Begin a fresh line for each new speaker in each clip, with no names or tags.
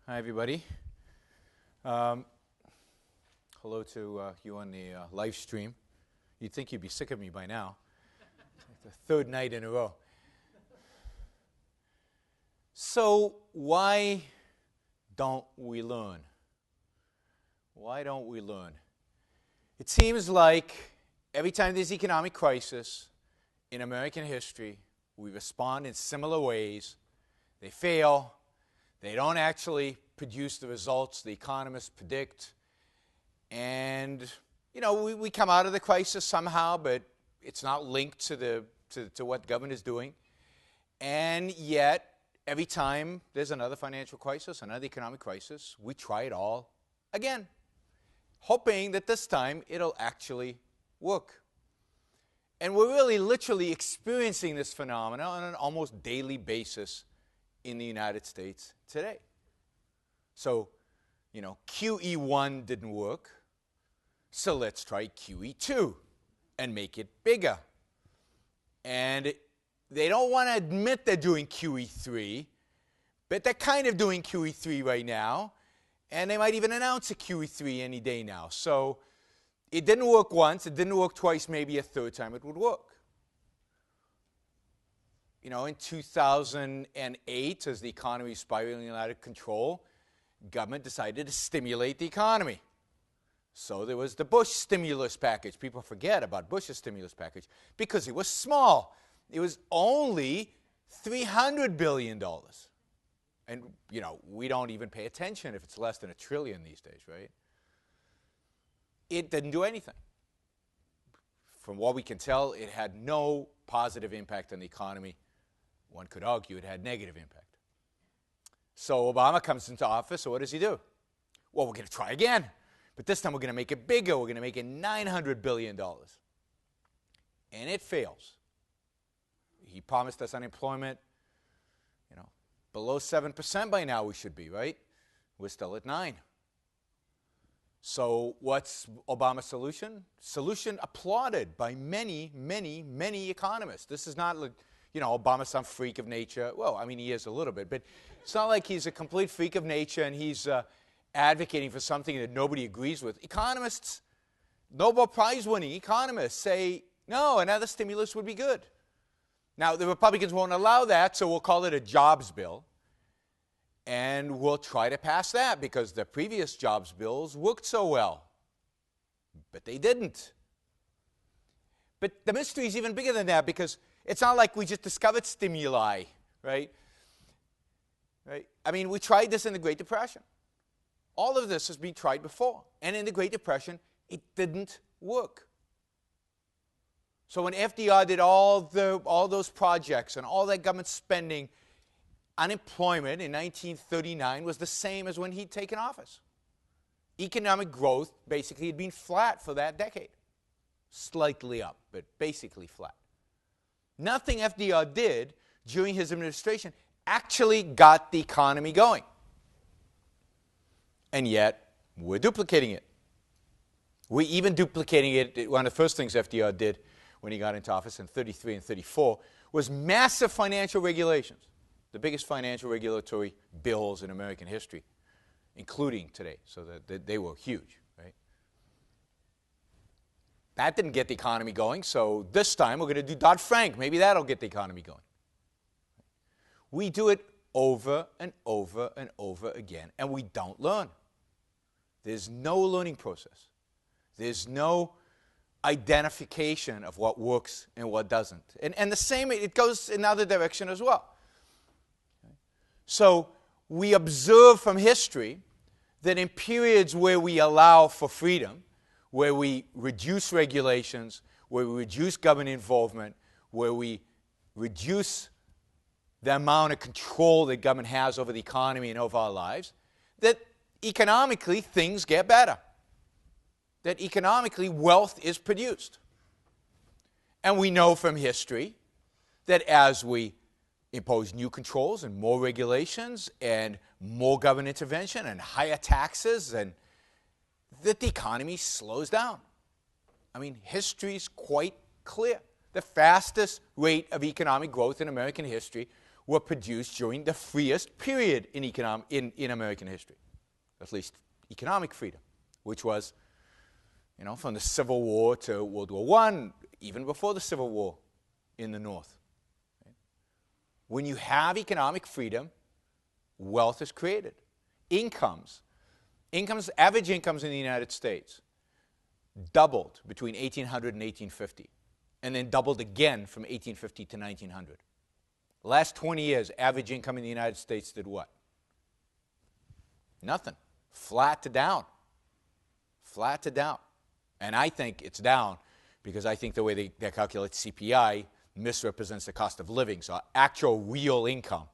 Hi, everybody. Hello to you on the live stream. You'd think you'd be sick of me by now. It's the third night in a row. So why don't we learn? Why don't we learn? It seems like every time there's economic crisis in American history, we respond in similar ways. They fail. They don't actually produce the results the economists predict. And, you know, we come out of the crisis somehow, but it's not linked to what government is doing. And yet, every time there's another financial crisis, another economic crisis, we try it all again, hoping that this time it'll actually work. And we're really literally experiencing this phenomenon on an almost daily basis in the United States today. So, you know, QE1 didn't work, so let's try QE2 and make it bigger. And they don't want to admit they're doing QE3, but they're kind of doing QE3 right now, and they might even announce a QE3 any day now. So it didn't work once, it didn't work twice, maybe a third time it would work. You know, in 2008, as the economy was spiraling out of control, government decided to stimulate the economy. So there was the Bush stimulus package. People forget about Bush's stimulus package because it was small. It was only $300 billion. And, you know, we don't even pay attention if it's less than $1 trillion these days, right? It didn't do anything. From what we can tell, it had no positive impact on the economy. One could argue it had negative impact. So Obama comes into office, so what does he do? Well, we're going to try again. But this time we're going to make it bigger. We're going to make it $900 billion. And it fails. He promised us unemployment, you know, below 7% by now we should be, right? We're still at 9%. So what's Obama's solution? Solution applauded by many, many, many economists. This is not like, you know, Obama's some freak of nature. Well, I mean, he is a little bit, but it's not like he's a complete freak of nature and he's advocating for something that nobody agrees with. Economists, Nobel Prize-winning economists say, no, another stimulus would be good. Now, the Republicans won't allow that, so we'll call it a jobs bill. And we'll try to pass that because the previous jobs bills worked so well. But they didn't. But the mystery is even bigger than that because it's not like we just discovered stimuli, right? I mean, we tried this in the Great Depression. All of this has been tried before. And in the Great Depression, it didn't work. So when FDR did all those projects and all that government spending, unemployment in 1939 was the same as when he'd taken office. Economic growth basically had been flat for that decade. Slightly up, but basically flat. Nothing FDR did during his administration actually got the economy going. And yet, we're duplicating it. We're even duplicating it. One of the first things FDR did when he got into office in 33 and 34 was massive financial regulations. The biggest financial regulatory bills in American history, including today. So that they were huge, right? That didn't get the economy going, so this time we're going to do Dodd-Frank. Maybe that'll get the economy going. We do it over and over and over again, and we don't learn. There's no learning process. There's no identification of what works and what doesn't. And the same, it goes in the other direction as well. So we observe from history that in periods where we allow for freedom, where we reduce regulations, where we reduce government involvement, where we reduce the amount of control that government has over the economy and over our lives, that economically things get better. That economically wealth is produced. And we know from history that as we impose new controls and more regulations and more government intervention and higher taxes, and that the economy slows down. I mean, history is quite clear. The fastest rate of economic growth in American history were produced during the freest period in American history, at least economic freedom, which was, from the Civil War to World War I, even before the Civil War in the North. When you have economic freedom, wealth is created. Average incomes in the United States doubled between 1800 and 1850, and then doubled again from 1850 to 1900. The last 20 years, average income in the United States did what? Nothing. Flat to down. Flat to down. And I think it's down because I think the way they calculate CPI misrepresents the cost of living. So actual real income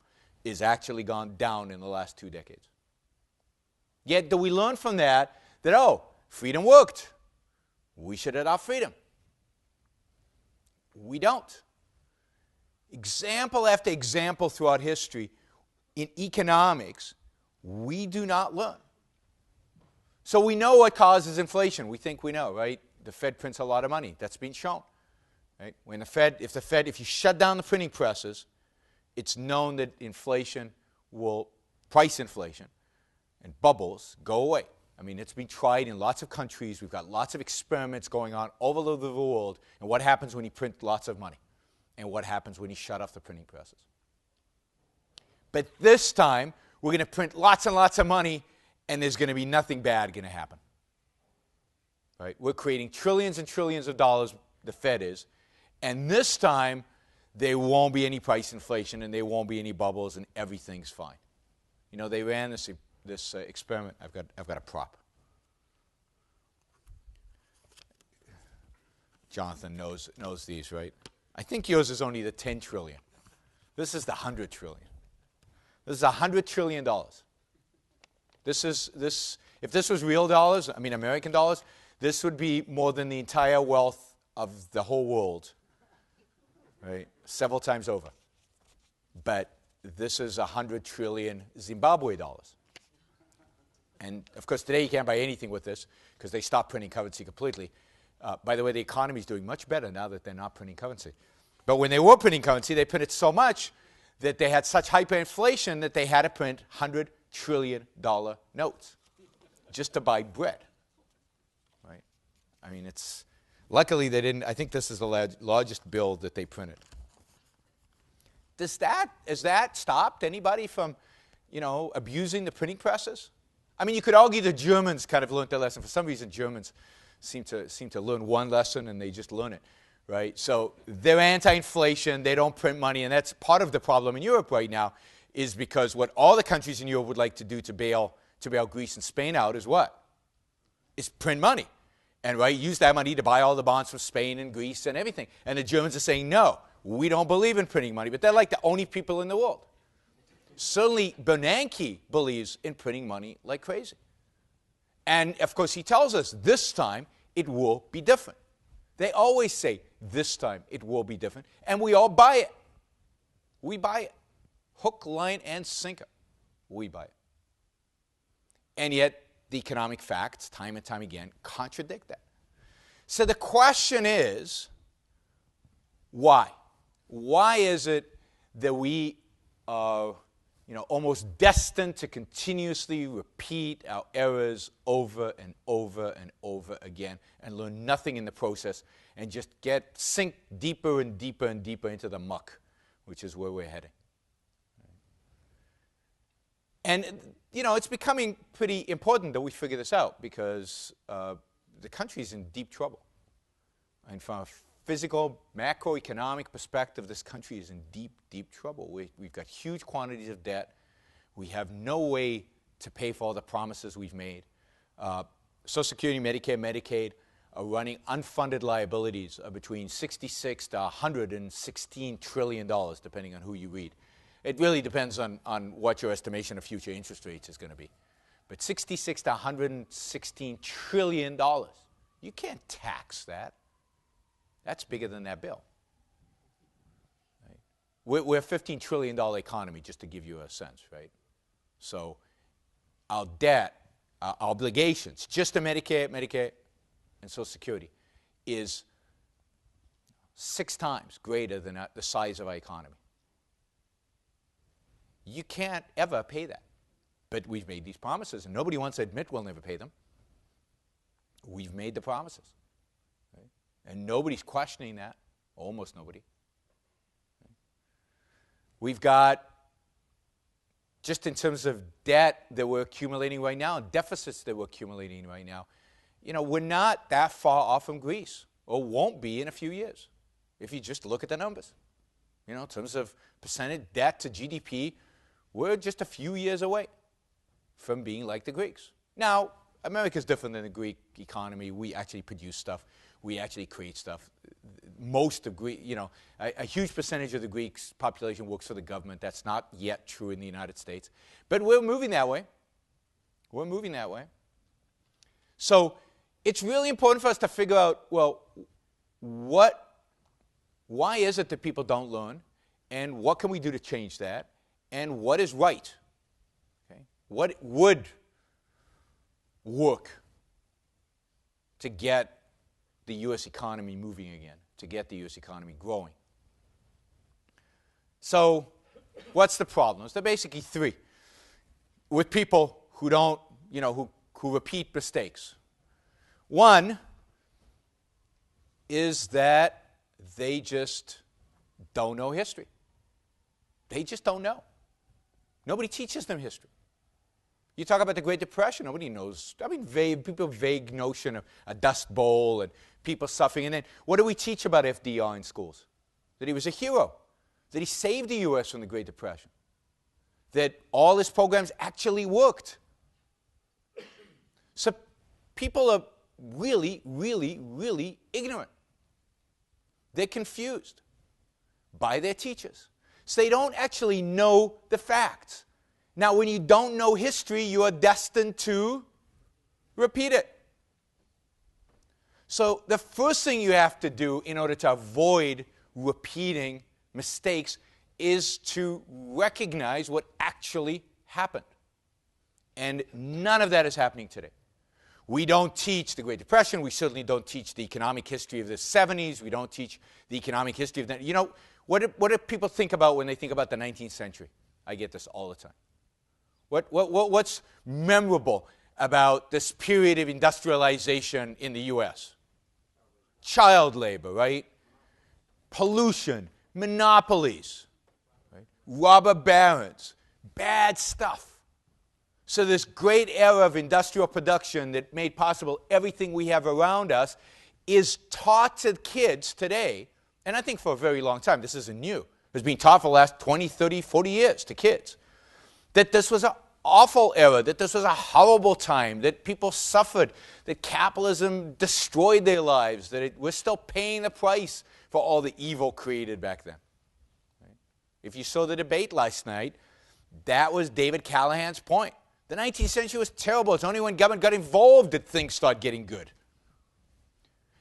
is actually gone down in the last 2 decades. Yet do we learn from that, freedom worked. We should adopt freedom. We don't. Example after example throughout history, in economics, we do not learn. So we know what causes inflation. We think we know, right? The Fed prints a lot of money. That's been shown. Right? If you shut down the printing presses, it's known that price inflation and bubbles go away. I mean, it's been tried in lots of countries. We've got lots of experiments going on all over the world. And what happens when you print lots of money? And what happens when you shut off the printing presses? But this time, we're going to print lots and lots of money, and there's going to be nothing bad going to happen. Right? We're creating trillions and trillions of dollars, the Fed is, and this time, there won't be any price inflation, and there won't be any bubbles, and everything's fine. They ran this experiment. I've got a prop. Jonathan knows these, right? I think yours is only the 10 trillion. This is the 100 trillion. This is $100 trillion. If this was real dollars, American dollars, this would be more than the entire wealth of the whole world, right? Several times over. But this is 100 trillion Zimbabwe dollars. And, of course, today you can't buy anything with this because they stopped printing currency completely. By the way, the economy is doing much better now that they're not printing currency. But when they were printing currency, they printed so much that they had such hyperinflation that they had to print $100 trillion notes just to buy bread. Right? Luckily they didn't. I think this is the largest bill that they printed. Has that stopped anybody from, abusing the printing presses? You could argue the Germans kind of learned their lesson. For some reason, Germans seem to learn one lesson and they just learn it, right? So they're anti-inflation. They don't print money, and that's part of the problem in Europe right now. Is because what all the countries in Europe would like to do to bail Greece and Spain out is what? Is print money, and use that money to buy all the bonds from Spain and Greece and everything. And the Germans are saying no, we don't believe in printing money, but they're like the only people in the world. Certainly, Bernanke believes in printing money like crazy. And, of course, he tells us this time it will be different. They always say this time it will be different, and we all buy it. We buy it. Hook, line, and sinker. We buy it. And yet, the economic facts, time and time again, contradict that. So the question is, why? Why is it that we are almost destined to continuously repeat our errors over and over and over again and learn nothing in the process and just sink deeper and deeper and deeper into the muck, which is where we're heading? And, it's becoming pretty important that we figure this out because the country is in deep trouble. And from a physical, macroeconomic perspective, this country is in deep, deep trouble. We've got huge quantities of debt. We have no way to pay for all the promises we've made. Social Security, Medicare, Medicaid are running unfunded liabilities of between $66 to $116 trillion, depending on who you read. It really depends on what your estimation of future interest rates is going to be. But $66 to $116 trillion, you can't tax that. That's bigger than that bill. Right? We're a $15 trillion economy, just to give you a sense, right? So our debt, our obligations, just to Medicare, and Social Security, is 6 times greater than the size of our economy. You can't ever pay that. But we've made these promises, and nobody wants to admit we'll never pay them. We've made the promises. Right? And nobody's questioning that, almost nobody. Right? We've got, just in terms of debt that we're accumulating right now, and deficits that we're accumulating right now, we're not that far off from Greece, or won't be in a few years, if you just look at the numbers. In terms of percentage debt to GDP, we're just a few years away from being like the Greeks. Now, America's different than the Greek economy. We actually produce stuff. We actually create stuff. Most of Greek, a huge percentage of the Greeks' population works for the government. That's not yet true in the United States. But we're moving that way. We're moving that way. So it's really important for us to figure out, well, why is it that people don't learn? And what can we do to change that? And what is right? Okay? What would work to get the U.S. economy moving again, to get the U.S. economy growing? So what's the problems? There are basically three with people who don't, who repeat mistakes. One is that they just don't know history. They just don't know. Nobody teaches them history. You talk about the Great Depression, nobody knows. People have vague notion of a dust bowl and people suffering. And then what do we teach about FDR in schools? That he was a hero. That he saved the U.S. from the Great Depression. That all his programs actually worked. So people are really, really, really ignorant. They're confused by their teachers. So they don't actually know the facts. Now, when you don't know history, you are destined to repeat it. So the first thing you have to do in order to avoid repeating mistakes is to recognize what actually happened. And none of that is happening today. We don't teach the Great Depression. We certainly don't teach the economic history of the 70s. We don't teach the economic history of the... what do people think about when they think about the 19th century? I get this all the time. What's memorable about this period of industrialization in the U.S.? Child labor, right? Pollution, monopolies, right? Robber barons, bad stuff. So this great era of industrial production that made possible everything we have around us is taught to kids today, and I think for a very long time. This isn't new. It's been taught for the last 20, 30, 40 years to kids. That this was an awful era, that this was a horrible time, that people suffered, that capitalism destroyed their lives, that we're still paying the price for all the evil created back then. Right? If you saw the debate last night, that was David Callahan's point. The 19th century was terrible. It's only when government got involved that things start getting good.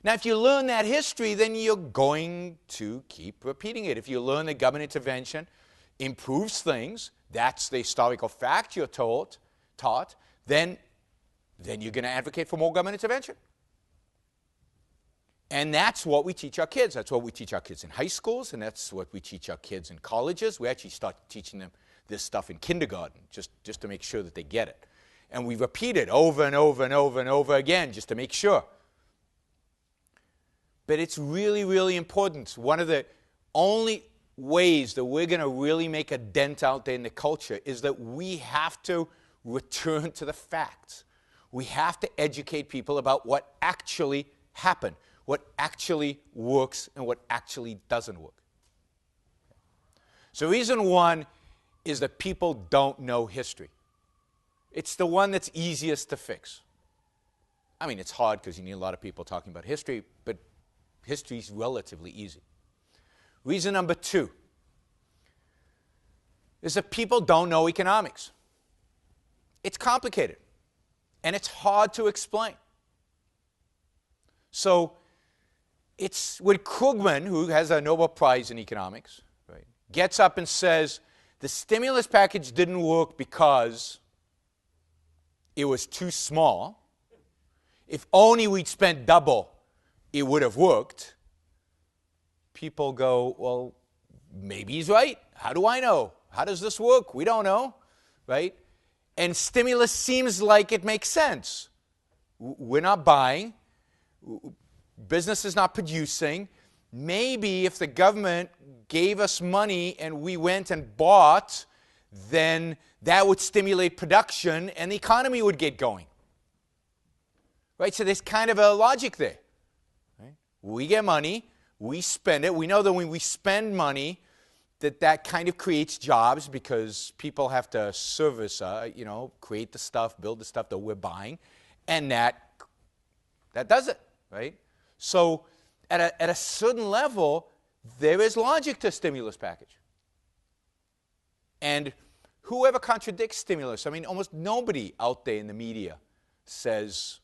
Now, if you learn that history, then you're going to keep repeating it. If you learn that government intervention improves things, that's the historical fact you're taught, then you're going to advocate for more government intervention. And that's what we teach our kids. That's what we teach our kids in high schools, and that's what we teach our kids in colleges. We actually start teaching them this stuff in kindergarten, just to make sure that they get it. And we repeat it over and over and over and over again, just to make sure. But it's really, really important. One of the only ways that we're going to really make a dent out there in the culture is that we have to return to the facts. We have to educate people about what actually happened, what actually works, and what actually doesn't work. So reason one is that people don't know history. It's the one that's easiest to fix. I mean, it's hard because you need a lot of people talking about history, but history is relatively easy. Reason number two is that people don't know economics. It's complicated, and it's hard to explain. So it's when Krugman, who has a Nobel Prize in economics, right, gets up and says, the stimulus package didn't work because it was too small. If only we'd spent double, it would have worked. People go, well, maybe he's right. How do I know? How does this work? We don't know, right? And stimulus seems like it makes sense. We're not buying. Business is not producing. Maybe if the government gave us money and we went and bought, then that would stimulate production and the economy would get going. Right? So there's kind of a logic there. Right? We get money, we spend it. We know that when we spend money, that kind of creates jobs because people have to service, create the stuff, build the stuff that we're buying, and that does it, right? So at a certain level, there is logic to a stimulus package. And whoever contradicts stimulus, I mean, almost nobody out there in the media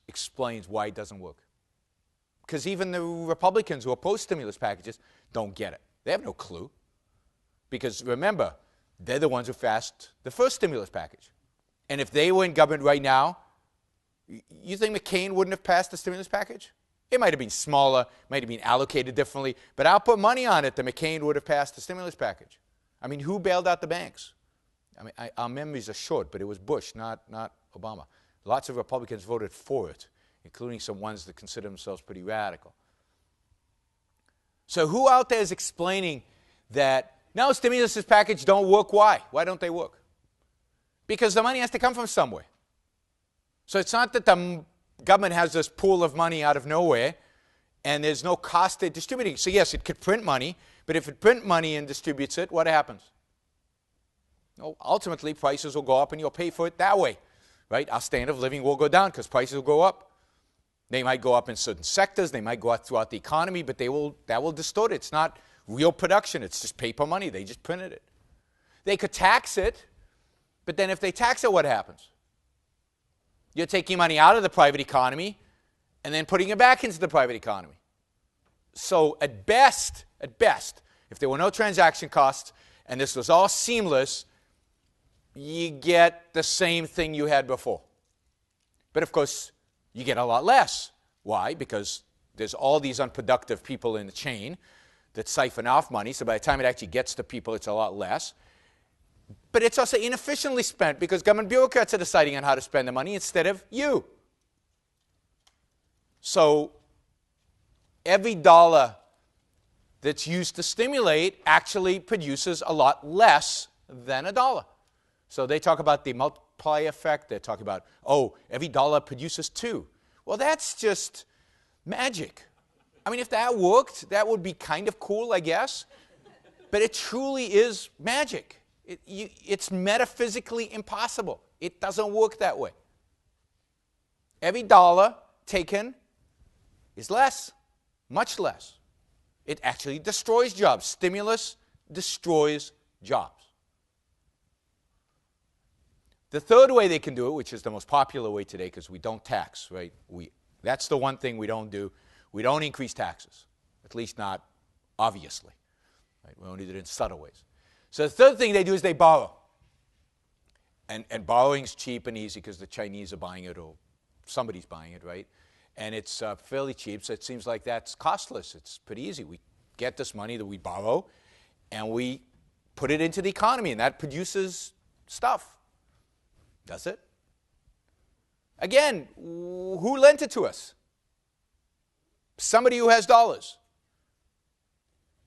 explains why it doesn't work. Because even the Republicans who oppose stimulus packages don't get it. They have no clue. Because remember, they're the ones who passed the first stimulus package. And if they were in government right now, you think McCain wouldn't have passed the stimulus package? It might have been smaller, might have been allocated differently, but I'll put money on it that McCain would have passed the stimulus package. I mean, who bailed out the banks? I mean, our memories are short, but it was Bush, not Obama. Lots of Republicans voted for it, including some ones that consider themselves pretty radical. So who out there is explaining that, no, stimulus package don't work? Why? Why don't they work? Because the money has to come from somewhere. So it's not that the government has this pool of money out of nowhere and there's no cost to distributing. So yes, it could print money, but if it print money and distributes it, what happens? Well, ultimately, prices will go up and you'll pay for it that way, right? Our standard of living will go down because prices will go up. They might go up in certain sectors. They might go up throughout the economy, but that will distort it. It's not real production. It's just paper money. They just printed it. They could tax it, but then if they tax it, what happens? You're taking money out of the private economy and then putting it back into the private economy. So at best, if there were no transaction costs and this was all seamless, you get the same thing you had before. But of course, you get a lot less. Why? Because there's all these unproductive people in the chain that siphon off money, so by the time it actually gets to people, it's a lot less. But it's also inefficiently spent because government bureaucrats are deciding on how to spend the money instead of you. So every dollar that's used to stimulate actually produces a lot less than a dollar. So they talk about the multiplier effect. They talk about, every dollar produces 2. Well, that's just magic. I mean, if that worked, that would be kind of cool, I guess. But it truly is magic. It's metaphysically impossible. It doesn't work that way. Every dollar taken is less, much less. It actually destroys jobs. Stimulus destroys jobs. The third way they can do it, which is the most popular way today because we don't tax, right? That's the one thing we don't do. We don't increase taxes, at least not obviously. Right? We only do it in subtle ways. So the third thing they do is they borrow. And borrowing's cheap and easy because the Chinese are buying it or somebody's buying it, right? And it's fairly cheap, so it seems like that's costless. It's pretty easy. We get this money that we borrow and we put it into the economy and that produces stuff. Does it? Again, who lent it to us? Somebody who has dollars.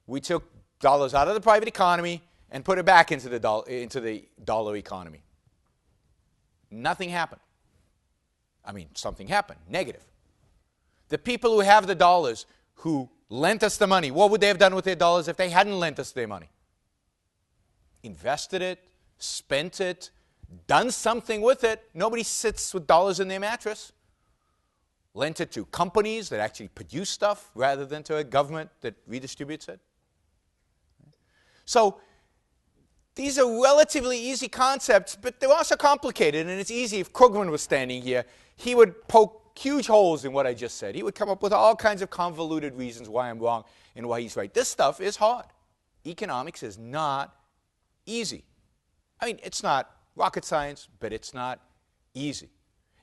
We took dollars out of the private economy and put it back into the dollar economy. Nothing happened. I mean, something happened, negative. The people who have the dollars, who lent us the money, what would they have done with their dollars if they hadn't lent us their money? Invested it, spent it, done something with it. Nobody sits with dollars in their mattress. Lent it to companies that actually produce stuff rather than to a government that redistributes it. So these are relatively easy concepts, but they're also complicated, and it's easy. If Krugman was standing here, he would poke huge holes in what I just said. He would come up with all kinds of convoluted reasons why I'm wrong and why he's right. This stuff is hard. Economics is not easy. I mean, it's not rocket science, but it's not easy.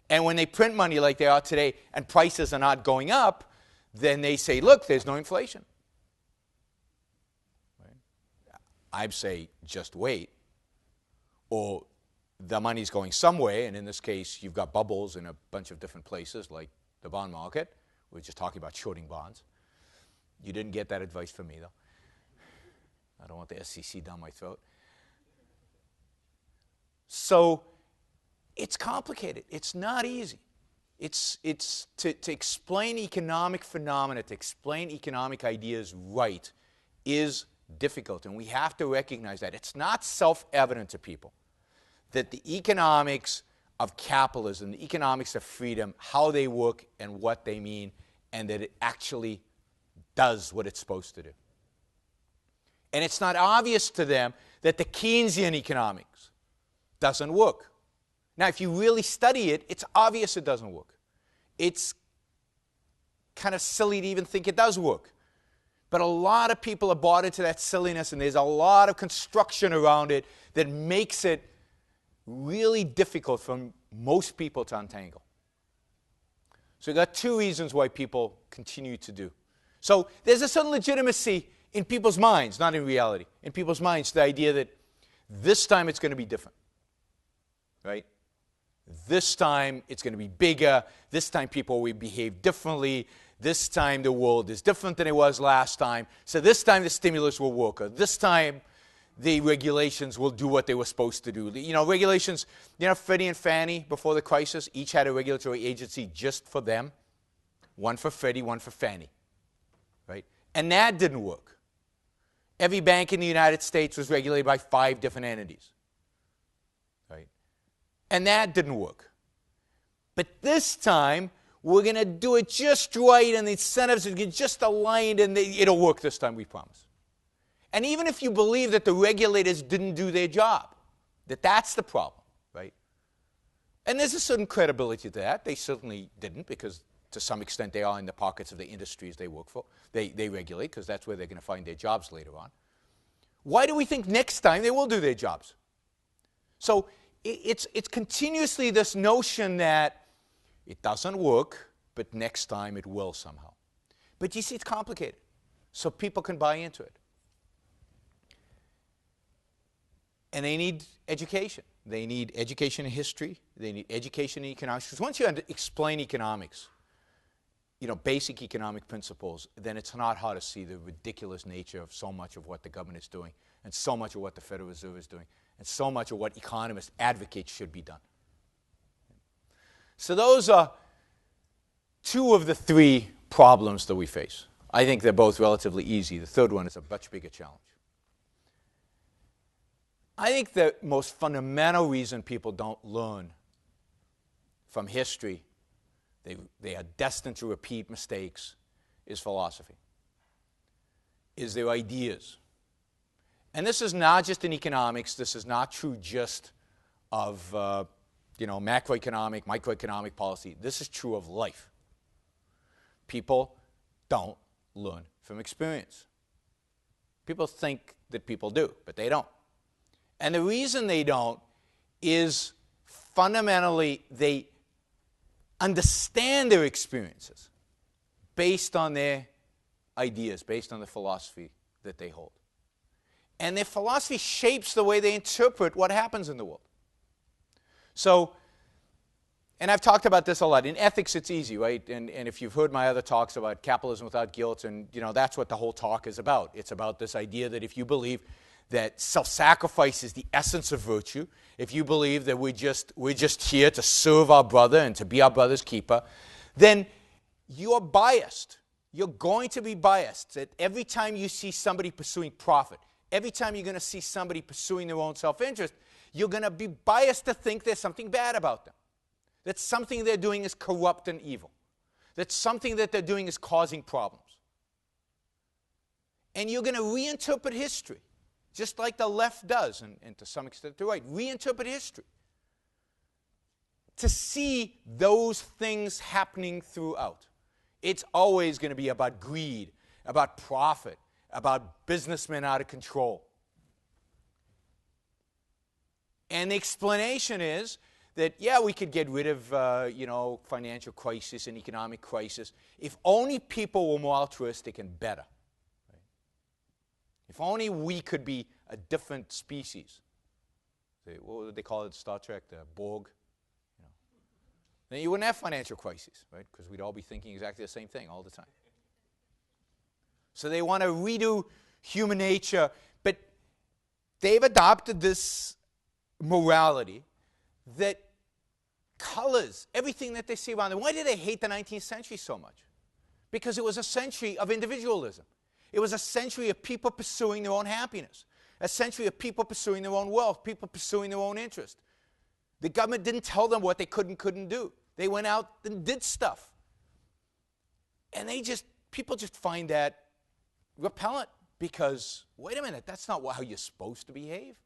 And when they print money like they are today and prices are not going up, then they say, look, there's no inflation. Right? I'd say, just wait. or the money's going somewhere, and in this case, you've got bubbles in a bunch of different places, like the bond market. We're just talking about shorting bonds. You didn't get that advice from me, though. I don't want the SEC down my throat. So it's complicated. It's not easy. It's to explain economic phenomena, to explain economic ideas right, is difficult. And we have to recognize that. It's not self-evident to people that the economics of capitalism, the economics of freedom, how they work and what they mean, and that it actually does what it's supposed to do. And it's not obvious to them that the Keynesian economics doesn't work. Now, if you really study it, it's obvious it doesn't work. It's kind of silly to even think it does work. But a lot of people are bought into that silliness, and there's a lot of construction around it that makes it really difficult for most people to untangle. So you've got two reasons why people continue to do. So there's a certain legitimacy in people's minds, not in reality. In people's minds, the idea that this time it's going to be different, right? This time it's going to be bigger. This time people will behave differently. This time the world is different than it was last time. So this time the stimulus will work. Or this time the regulations will do what they were supposed to do. You know, regulations, you know, Freddie and Fannie, before the crisis, each had a regulatory agency just for them. One for Freddie, one for Fannie, right? And that didn't work. Every bank in the United States was regulated by 5 different entities, right? And that didn't work. But this time, we're going to do it just right, and the incentives are just aligned, and it'll work this time, we promise. And even if you believe that the regulators didn't do their job, that's the problem, right? And there's a certain credibility to that. They certainly didn't, because to some extent they are in the pockets of the industries they work for. They regulate, because that's where they're going to find their jobs later on. Why do we think next time they will do their jobs? So it's continuously this notion that it doesn't work, but next time it will somehow. But you see, it's complicated, so people can buy into it. And they need education. They need education in history. They need education in economics. Because once you explain economics, you know, basic economic principles, then it's not hard to see the ridiculous nature of so much of what the government is doing, and so much of what the Federal Reserve is doing, and so much of what economists advocate should be done. So those are 2 of the 3 problems that we face. I think they're both relatively easy. The third one is a much bigger challenge. I think the most fundamental reason people don't learn from history, they are destined to repeat mistakes, is philosophy, is their ideas. And this is not just in economics. This is not true just of macroeconomic, microeconomic policy. This is true of life. People don't learn from experience. People think that people do, but they don't. And the reason they don't is fundamentally they understand their experiences based on their ideas, based on the philosophy that they hold. And their philosophy shapes the way they interpret what happens in the world. So, and I've talked about this a lot. In ethics, it's easy, right? And if you've heard my other talks about capitalism without guilt, and that's what the whole talk is about. It's about this idea that if you believe that self-sacrifice is the essence of virtue, if you believe that we're just here to serve our brother and to be our brother's keeper, then you're biased. You're going to be biased. That every time you see somebody pursuing profit, every time you're going to see somebody pursuing their own self-interest, you're going to be biased to think there's something bad about them, that something they're doing is corrupt and evil, that something that they're doing is causing problems. And you're going to reinterpret history, just like the left does, and to some extent the right, reinterpret history to see those things happening throughout. It's always going to be about greed, about profit, about businessmen out of control. And the explanation is that, yeah, we could get rid of, financial crisis and economic crisis if only people were more altruistic and better. Right? If only we could be a different species. what would they call it in Star Trek? The Borg. Then you wouldn't have financial crises, right? Because we'd all be thinking exactly the same thing all the time. So they want to redo human nature, but they've adopted this morality that colors everything that they see around them. Why do they hate the 19th century so much? Because it was a century of individualism. It was a century of people pursuing their own happiness, a century of people pursuing their own wealth, people pursuing their own interest. The government didn't tell them what they could and couldn't do. They went out and did stuff. And people just find that repellent because, wait a minute, that's not how you're supposed to behave.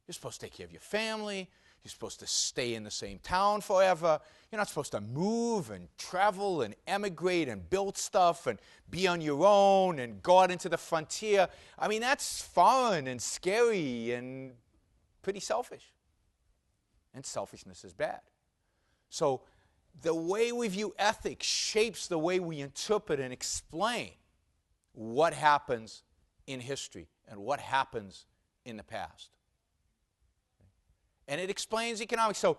You're supposed to take care of your family. You're supposed to stay in the same town forever. You're not supposed to move and travel and emigrate and build stuff and be on your own and go out into the frontier. I mean, that's foreign and scary and pretty selfish. And selfishness is bad. So the way we view ethics shapes the way we interpret and explain what happens in history and what happens in the past. And it explains economics. So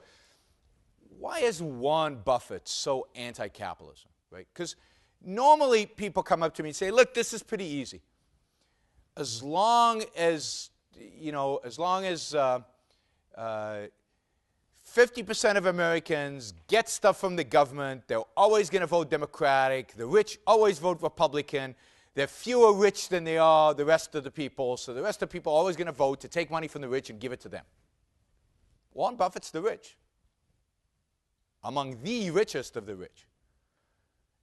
why is Warren Buffett so anti-capitalism, right? Because normally people come up to me and say, look, this is pretty easy. As long as 50% of Americans get stuff from the government, they're always going to vote Democratic. The rich always vote Republican. There are fewer rich than they are the rest of the people, so the rest of the people are always going to vote to take money from the rich and give it to them. Warren Buffett's the rich, among the richest of the rich.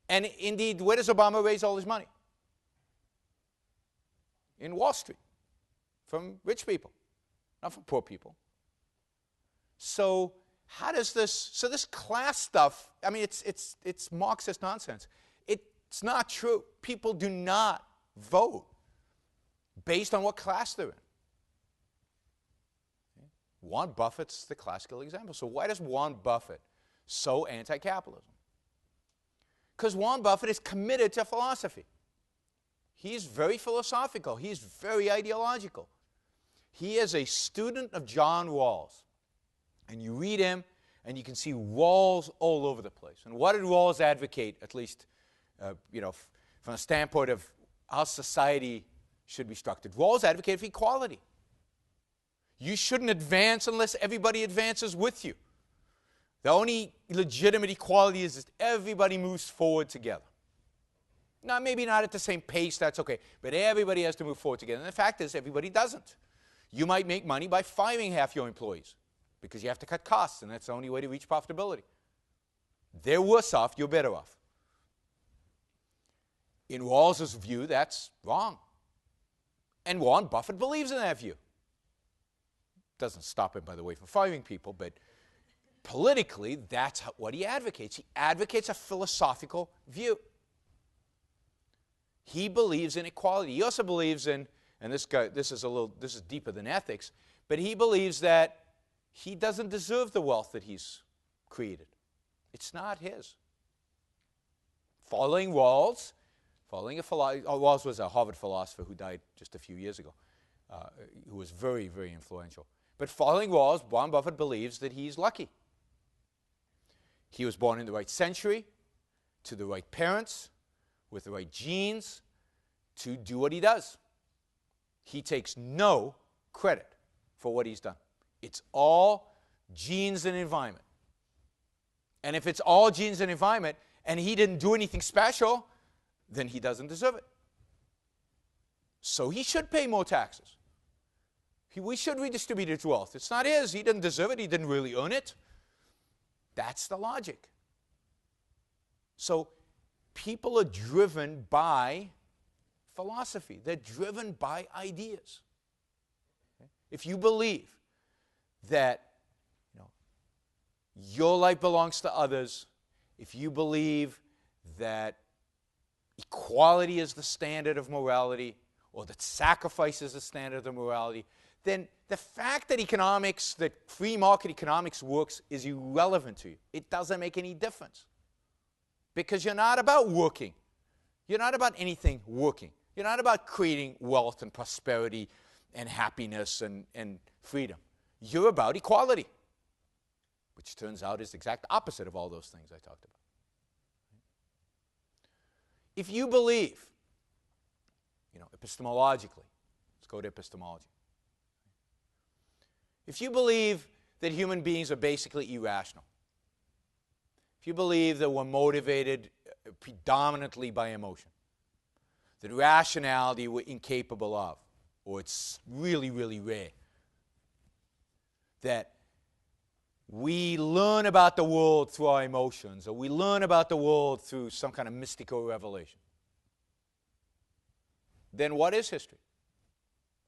And indeed, where does Obama raise all his money? In Wall Street, from rich people, not from poor people. So how does this class stuff, I mean, it's Marxist nonsense. It's not true. People do not vote based on what class they're in. Warren Buffett's the classical example. So why does Warren Buffett so anti-capitalism? Because Warren Buffett is committed to philosophy. He's very philosophical. He's very ideological. He is a student of John Rawls. And you read him, and you can see Rawls all over the place. And what did Rawls advocate, at least from a standpoint of how society should be structured? Rawls advocated for equality. You shouldn't advance unless everybody advances with you. The only legitimate equality is that everybody moves forward together. Now, maybe not at the same pace, that's okay, but everybody has to move forward together. And the fact is, everybody doesn't. You might make money by firing half your employees because you have to cut costs, and that's the only way to reach profitability. They're worse off, you're better off. In Rawls' view, that's wrong. And Warren Buffett believes in that view. Doesn't stop him, by the way, from firing people, but politically, that's what he advocates. He advocates a philosophical view. He believes in equality. He also believes in, and this is deeper than ethics, but he believes that he doesn't deserve the wealth that he's created. It's not his. Following Rawls, Rawls was a Harvard philosopher who died just a few years ago, who was very, very influential. But following Rawls, Warren Buffett believes that he's lucky. He was born in the right century, to the right parents, with the right genes, to do what he does. He takes no credit for what he's done. It's all genes and environment. And if it's all genes and environment, and he didn't do anything special, then he doesn't deserve it. So he should pay more taxes. We should redistribute his wealth. It's not his. He didn't deserve it. He didn't really earn it. That's the logic. So people are driven by philosophy. They're driven by ideas. Okay? If you believe that your life belongs to others, if you believe that equality is the standard of morality, or that sacrifice is the standard of morality, then the fact that free market economics works is irrelevant to you. It doesn't make any difference. Because you're not about working. You're not about anything working. You're not about creating wealth and prosperity and happiness and freedom. you're about equality, which turns out is the exact opposite of all those things I talked about. If you believe, epistemologically, let's go to epistemology. If you believe that human beings are basically irrational, if you believe that we're motivated predominantly by emotion, that rationality we're incapable of, or it's really, really rare, that we learn about the world through our emotions, or we learn about the world through some kind of mystical revelation, then what is history?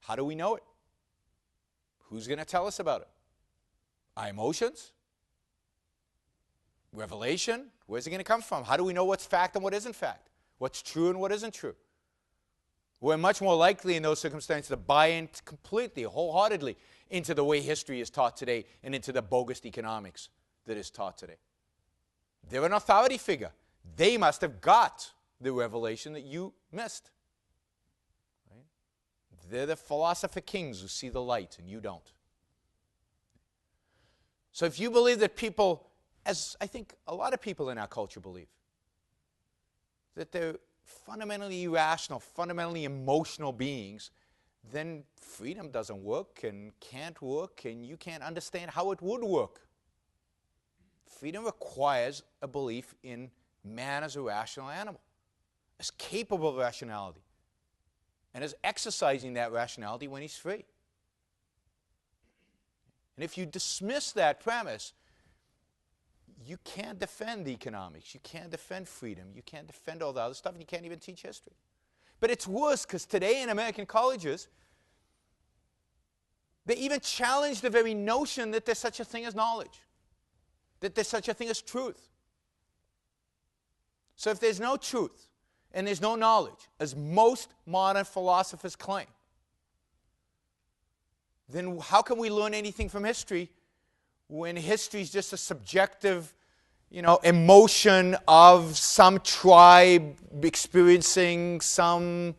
How do we know it? Who's going to tell us about it? Our emotions? Revelation? Where's it going to come from? How do we know what's fact and what isn't fact? What's true and what isn't true? We're much more likely in those circumstances to buy in completely, wholeheartedly, into the way history is taught today and into the bogus economics that is taught today. They're an authority figure. They must have got the revelation that you missed. Right? They're the philosopher kings who see the light and you don't. So if you believe that people, as I think a lot of people in our culture believe, that they're fundamentally irrational, fundamentally emotional beings, then freedom doesn't work and can't work, and you can't understand how it would work. Freedom requires a belief in man as a rational animal, as capable of rationality, and as exercising that rationality when he's free. And if you dismiss that premise, you can't defend economics, you can't defend freedom, you can't defend all the other stuff, and you can't even teach history. But it's worse, because today in American colleges, they even challenge the very notion that there's such a thing as knowledge, that there's such a thing as truth. So if there's no truth and there's no knowledge, as most modern philosophers claim, then how can we learn anything from history when history is just a subjective, emotion of some tribe experiencing something,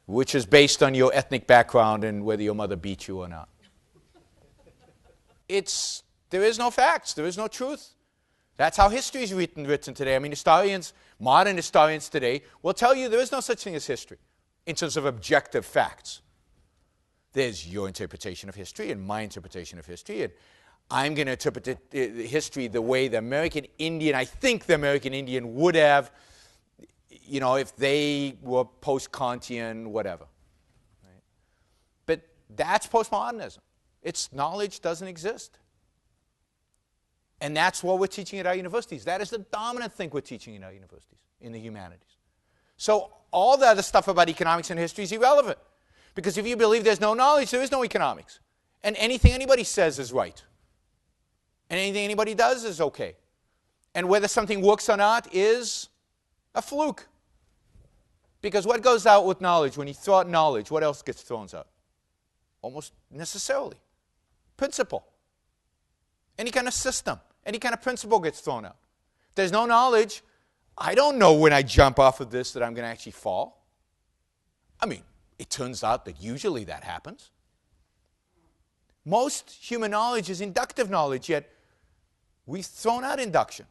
which is based on your ethnic background and whether your mother beat you or not. There is no facts, there is no truth. That's how history is written today. I mean, modern historians today will tell you there is no such thing as history in terms of objective facts. There's your interpretation of history and my interpretation of history, and I'm going to interpret history the way the American Indian, I think the American Indian would have, if they were post-Kantian, whatever. Right? But that's postmodernism. Its knowledge doesn't exist. And that's what we're teaching at our universities. That is the dominant thing we're teaching in our universities, in the humanities. So all the other stuff about economics and history is irrelevant. Because if you believe there's no knowledge, there is no economics. And anything anybody says is right. And anything anybody does is okay. And whether something works or not is a fluke. Because what goes out with knowledge, when you throw out knowledge, what else gets thrown out? Almost necessarily. Principle. Any kind of system, any kind of principle gets thrown out. If there's no knowledge, I don't know when I jump off of this that I'm going to actually fall. I mean, it turns out that usually that happens. Most human knowledge is inductive knowledge, yet we've thrown out induction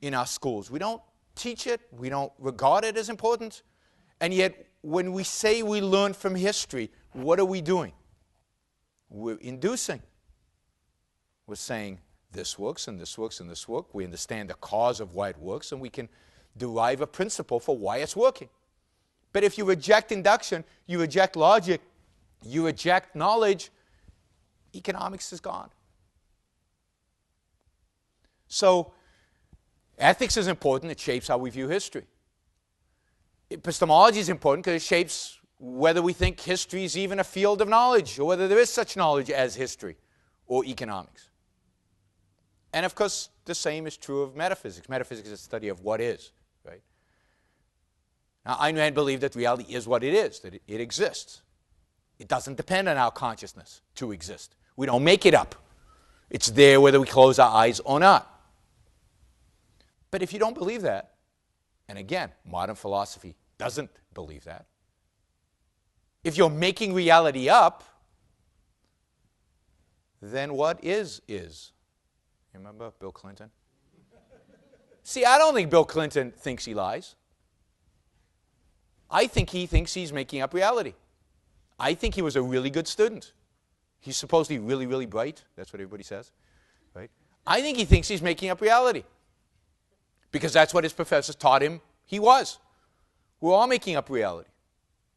in our schools. We don't teach it, we don't regard it as important, and yet when we say we learn from history, what are we doing? We're inducing. We're saying this works and this works and this works. We understand the cause of why it works, and we can derive a principle for why it's working. But if you reject induction, you reject logic, you reject knowledge, economics is gone. So ethics is important. It shapes how we view history. Epistemology is important because it shapes whether we think history is even a field of knowledge or whether there is such knowledge as history or economics. And of course, the same is true of metaphysics. Metaphysics is a study of what is, right? Now, Ayn Rand believed that reality is what it is, that it exists. It doesn't depend on our consciousness to exist. We don't make it up. It's there whether we close our eyes or not. But if you don't believe that, and again, modern philosophy doesn't believe that, If you're making reality up, then what is? Remember Bill Clinton? See, I don't think Bill Clinton thinks he lies. I think he thinks he's making up reality. I think he was a really good student. He's supposedly really, really bright. That's what everybody says, right? I think he thinks he's making up reality because that's what his professors taught him he was. We're all making up reality.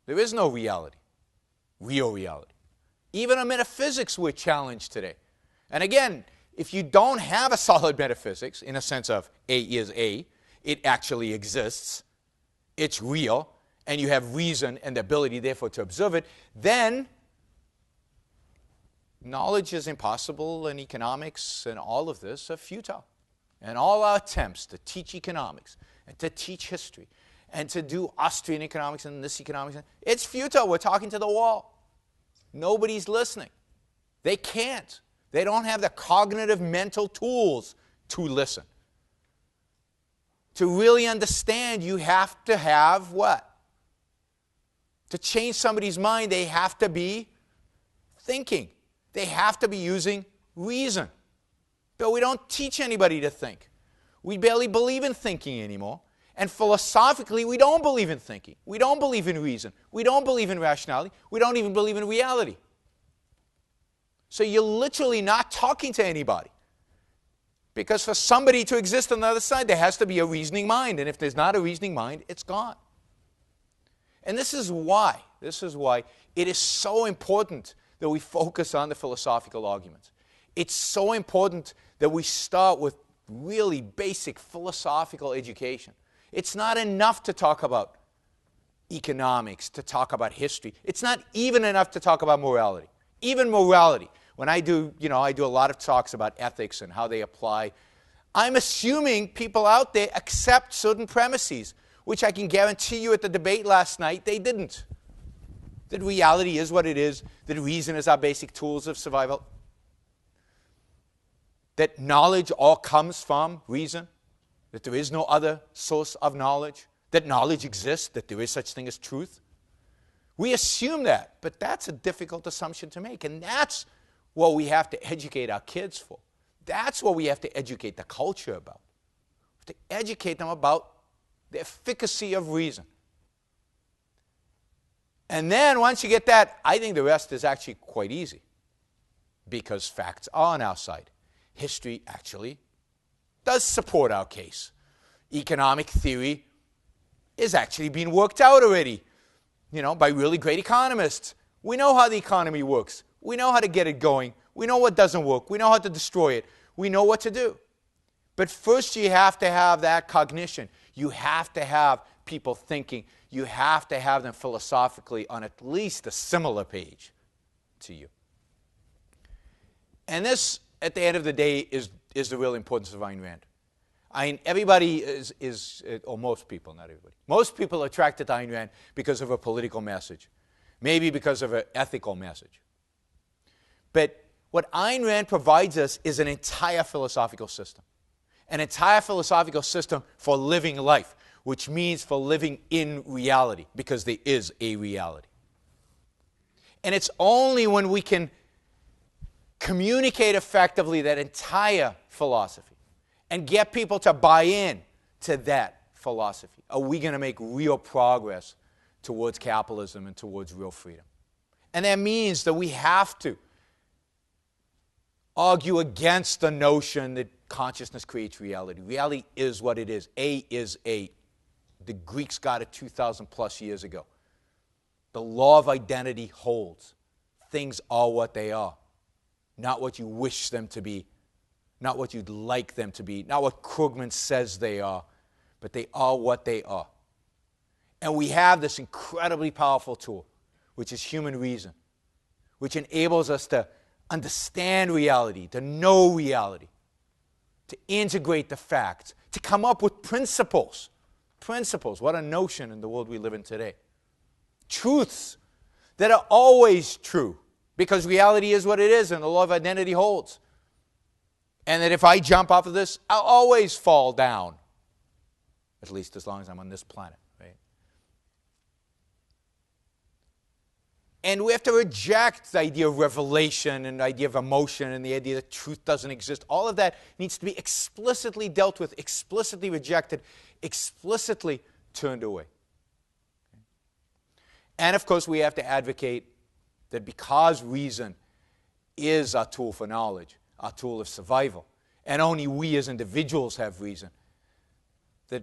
There is no reality, real reality. Even in metaphysics, we're challenged today. And again, if you don't have a solid metaphysics, in a sense of A is A, it actually exists, it's real, and you have reason and the ability, therefore, to observe it, then knowledge is impossible, and economics and all of this are futile. And all our attempts to teach economics and to teach history and to do Austrian economics and this economics, it's futile. We're talking to the wall. Nobody's listening. They can't. They don't have the cognitive mental tools to listen. To really understand, you have to have what? To change somebody's mind, they have to be thinking. They have to be using reason. But we don't teach anybody to think. We barely believe in thinking anymore. And philosophically, we don't believe in thinking. We don't believe in reason. We don't believe in rationality. We don't even believe in reality. So you're literally not talking to anybody. Because for somebody to exist on the other side, there has to be a reasoning mind. And if there's not a reasoning mind, it's gone. And this is why it is so important that we focus on the philosophical arguments. It's so important that we start with really basic philosophical education. It's not enough to talk about economics, to talk about history. It's not even enough to talk about morality. Even morality. When I do a lot of talks about ethics and how they apply, I'm assuming people out there accept certain premises, which I can guarantee you at the debate last night, they didn't. That reality is what it is, that reason is our basic tools of survival, that knowledge all comes from reason, that there is no other source of knowledge, that knowledge exists, that there is such thing as truth. We assume that, but that's a difficult assumption to make, and that's what we have to educate our kids for. That's what we have to educate the culture about. We have to educate them about the efficacy of reason. And then once you get that, I think the rest is actually quite easy because facts are on our side. History actually does support our case. Economic theory is actually being worked out already, by really great economists. We know how the economy works. We know how to get it going. We know what doesn't work. We know how to destroy it. We know what to do. But first you have to have that cognition. You have to have people thinking. You have to have them philosophically on at least a similar page to you. And this, at the end of the day, is the real importance of Ayn Rand. Everybody is, or most people, not everybody. Most people are attracted to Ayn Rand because of a political message. Maybe because of an ethical message. But what Ayn Rand provides us is an entire philosophical system. An entire philosophical system for living life, which means for living in reality, because there is a reality. And it's only when we can communicate effectively that entire philosophy and get people to buy in to that philosophy are we going to make real progress towards capitalism and towards real freedom. And that means that we have to argue against the notion that consciousness creates reality. Reality is what it is. A is A. The Greeks got it 2,000 plus years ago. The law of identity holds. Things are what they are. Not what you wish them to be. Not what you'd like them to be. Not what Krugman says they are. But they are what they are. And we have this incredibly powerful tool, which is human reason, which enables us to understand reality, to know reality, to integrate the facts, to come up with principles. Principles, what a notion in the world we live in today. Truths that are always true, because reality is what it is and the law of identity holds. And that if I jump off of this, I'll always fall down, at least as long as I'm on this planet. Right? And we have to reject the idea of revelation and the idea of emotion and the idea that truth doesn't exist. All of that needs to be explicitly dealt with, explicitly rejected, explicitly turned away. And of course, we have to advocate that because reason is our tool for knowledge, our tool of survival, and only we as individuals have reason, that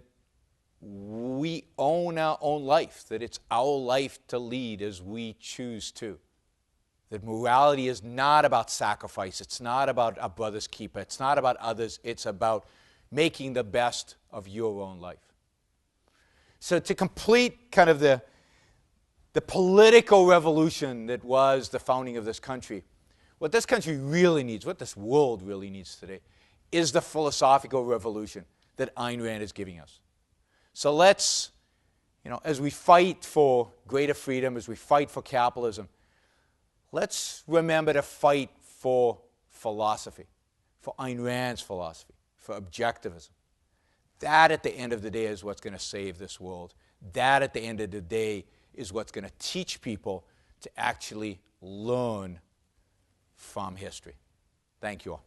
we own our own life, that it's our life to lead as we choose to. That morality is not about sacrifice. It's not about our brother's keeper. It's not about others. It's about making the best of your own life. So to complete kind of the political revolution that was the founding of this country, what this country really needs, what this world really needs today, is the philosophical revolution that Ayn Rand is giving us. So let's, as we fight for greater freedom, as we fight for capitalism, let's remember to fight for philosophy, for Ayn Rand's philosophy, for objectivism. That, at the end of the day, is what's going to save this world. That, at the end of the day, is what's going to teach people to actually learn from history. Thank you all.